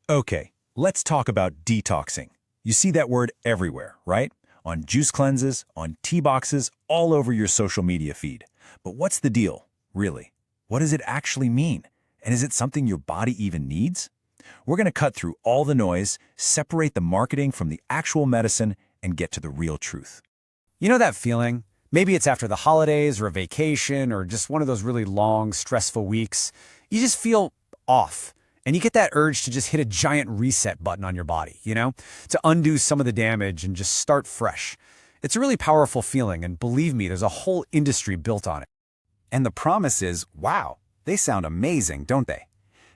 Okay, let's talk about detoxing. You see that word everywhere, right? On juice cleanses, on tea boxes, all over your social media feed. But what's the deal, really? What does it actually mean? And is it something your body even needs? We're going to cut through all the noise, separate the marketing from the actual medicine, and get to the real truth. You know that feeling? Maybe it's after the holidays or a vacation or just one of those really long, stressful weeks. You just feel off. And you get that urge to just hit a giant reset button on your body, to undo some of the damage and just start fresh. It's a really powerful feeling, and believe me, there's a whole industry built on it. And the promise is, wow, they sound amazing, don't they?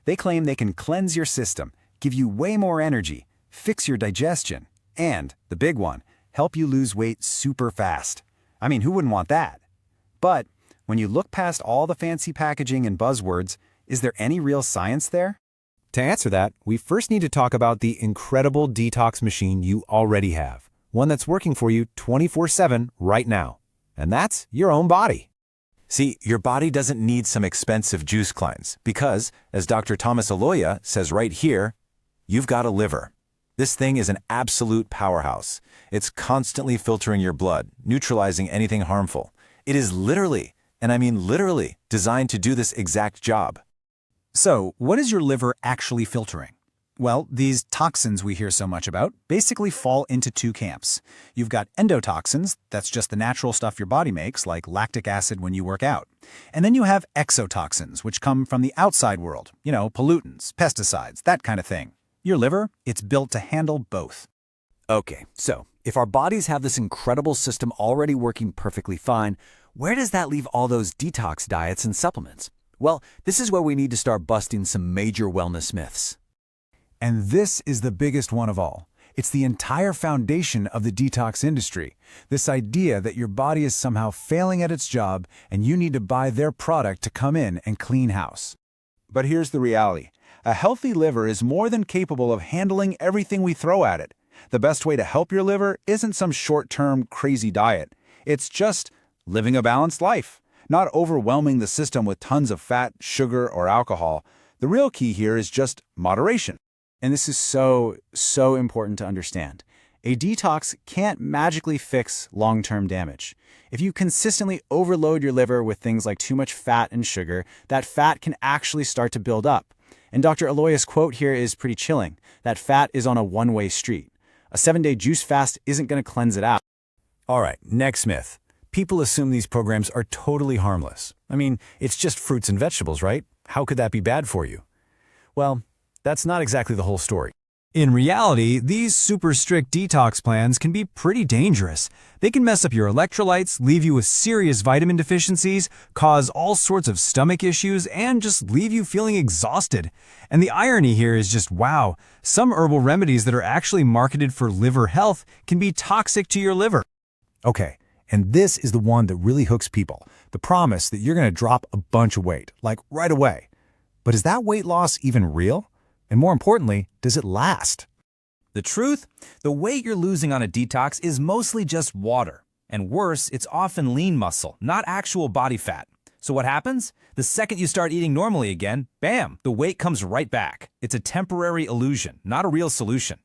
They claim they can cleanse your system, give you way more energy, fix your digestion, and, the big one, help you lose weight super fast. I mean, who wouldn't want that? But when you look past all the fancy packaging and buzzwords, is there any real science there? To answer that, we first need to talk about the incredible detox machine you already have, one that's working for you 24/7 right now. And that's your own body. See, your body doesn't need some expensive juice cleanse because, as Dr. Thomas Aloya says right here, you've got a liver. This thing is an absolute powerhouse. It's constantly filtering your blood, neutralizing anything harmful. It is literally, and I mean literally, designed to do this exact job. So, what is your liver actually filtering? Well, these toxins we hear so much about basically fall into two camps. You've got endotoxins, that's just the natural stuff your body makes, like lactic acid when you work out. And then you have exotoxins, which come from the outside world, pollutants, pesticides, that kind of thing. Your liver, it's built to handle both. Okay, so if our bodies have this incredible system already working perfectly fine, where does that leave all those detox diets and supplements? Well, this is where we need to start busting some major wellness myths. And this is the biggest one of all. It's the entire foundation of the detox industry. This idea that your body is somehow failing at its job and you need to buy their product to come in and clean house. But here's the reality. A healthy liver is more than capable of handling everything we throw at it. The best way to help your liver isn't some short-term, crazy diet. It's just living a balanced life, not overwhelming the system with tons of fat, sugar, or alcohol. The real key here is just moderation. And this is so important to understand. A detox can't magically fix long-term damage. If you consistently overload your liver with things like too much fat and sugar, that fat can actually start to build up. And Dr. Aloya's quote here is pretty chilling. That fat is on a one-way street. A 7-day juice fast isn't going to cleanse it out. All right, next myth. People assume these programs are totally harmless. I mean, it's just fruits and vegetables, right? How could that be bad for you? Well, that's not exactly the whole story. In reality, these super strict detox plans can be pretty dangerous. They can mess up your electrolytes, leave you with serious vitamin deficiencies, cause all sorts of stomach issues, and just leave you feeling exhausted. And the irony here is just, wow, some herbal remedies that are actually marketed for liver health can be toxic to your liver. Okay, and this is the one that really hooks people. The promise that you're going to drop a bunch of weight, like right away. But is that weight loss even real? And more importantly, does it last? The truth? The weight you're losing on a detox is mostly just water. And worse, it's often lean muscle, not actual body fat. So what happens? The second you start eating normally again, bam, the weight comes right back. It's a temporary illusion, not a real solution.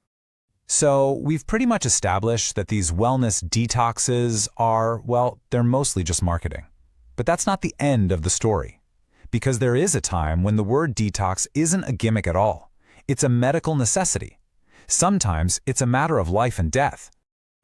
So we've pretty much established that these wellness detoxes are, well, they're mostly just marketing. But that's not the end of the story. Because there is a time when the word detox isn't a gimmick at all. It's a medical necessity. Sometimes it's a matter of life and death.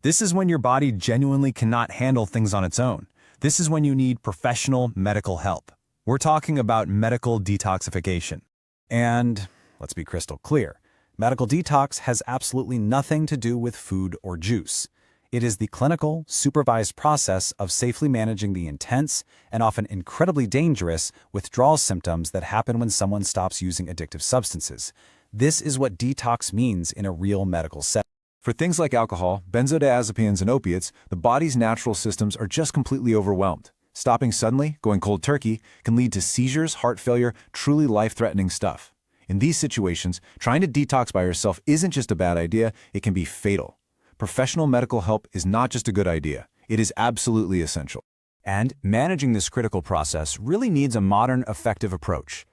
This is when your body genuinely cannot handle things on its own. This is when you need professional medical help. We're talking about medical detoxification. And let's be crystal clear. Medical detox has absolutely nothing to do with food or juice. It is the clinical, supervised process of safely managing the intense and often incredibly dangerous withdrawal symptoms that happen when someone stops using addictive substances. This is what detox means in a real medical setting. For things like alcohol, benzodiazepines, and opiates, the body's natural systems are just completely overwhelmed. Stopping suddenly, going cold turkey, can lead to seizures, heart failure, truly life-threatening stuff. In these situations, trying to detox by yourself isn't just a bad idea, it can be fatal. Professional medical help is not just a good idea, it is absolutely essential. And managing this critical process really needs a modern, effective approach.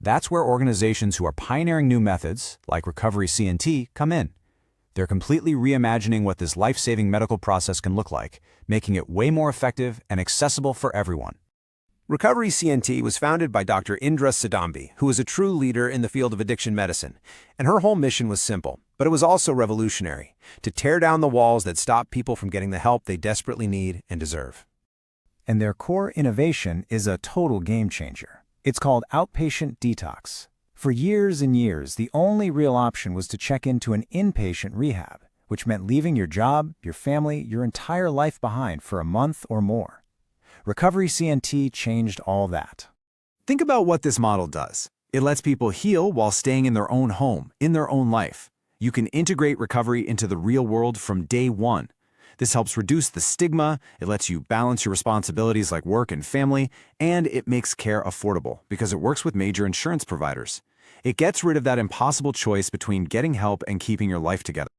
That's where organizations who are pioneering new methods, like RecoveryCNT, come in. They're completely reimagining what this life-saving medical process can look like, making it way more effective and accessible for everyone. RecoveryCNT was founded by Dr. Indra Sidambi, who is a true leader in the field of addiction medicine. And her whole mission was simple, but it was also revolutionary: to tear down the walls that stop people from getting the help they desperately need and deserve. And their core innovation is a total game changer. It's called Outpatient Detox. For years and years, the only real option was to check into an inpatient rehab, which meant leaving your job, your family, your entire life behind for a month or more. RecoveryCNT changed all that. Think about what this model does. It lets people heal while staying in their own home, in their own life. You can integrate recovery into the real world from day one. This helps reduce the stigma, it lets you balance your responsibilities like work and family, and it makes care affordable because it works with major insurance providers. It gets rid of that impossible choice between getting help and keeping your life together.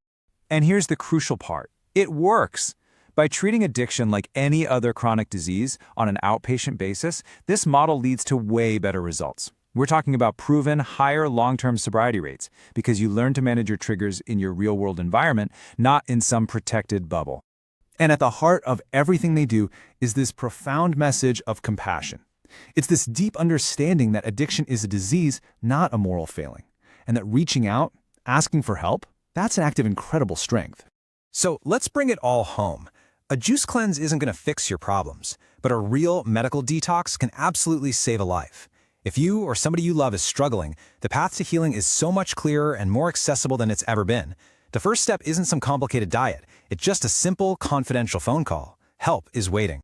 And here's the crucial part. It works. By treating addiction like any other chronic disease on an outpatient basis, this model leads to way better results. We're talking about proven higher long-term sobriety rates because you learn to manage your triggers in your real-world environment, not in some protected bubble. And at the heart of everything they do is this profound message of compassion. It's this deep understanding that addiction is a disease, not a moral failing, and that reaching out, asking for help, that's an act of incredible strength. So let's bring it all home. A juice cleanse isn't going to fix your problems, but a real medical detox can absolutely save a life. If you or somebody you love is struggling, the path to healing is so much clearer and more accessible than it's ever been. The first step isn't some complicated diet. It's just a simple, confidential phone call. Help is waiting.